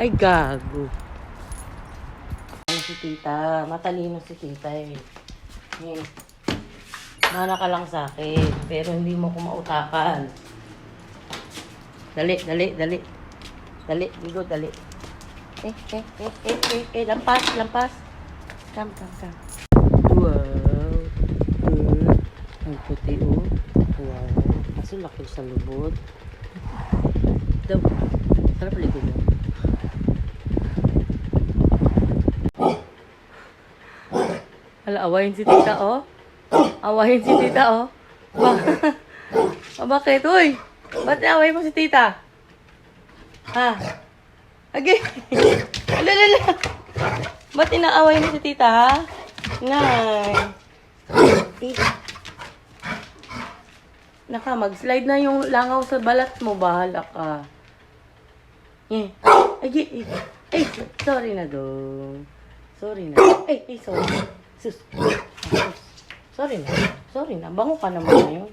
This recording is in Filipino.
Ay, gago. Ano si tita? Matalino si tita eh. Eh. Mana ka lang sa akin, pero hindi mo ko mautakan. Dali, dali, dali. Dali, bigo, dali. Lampas, lampas. Come. Wow. Ang puti oh. Wow. Kaso laki sa lubot. Daw. Sarap ligo mo. Hala, awayin si tita oh. Awayin si tita oh. Bakit? Uy! Ba't naaway mo si tita? Ha? Agi! Alala! Ba't inaaway mo si tita ha? Nay! Naka, mag-slide na yung langaw sa balat mo. Bahala ka. Agi! Ay, sorry na dong. Sorry na. Ay, sorry. Sus. Sorry na. Bango ka naman ngayon.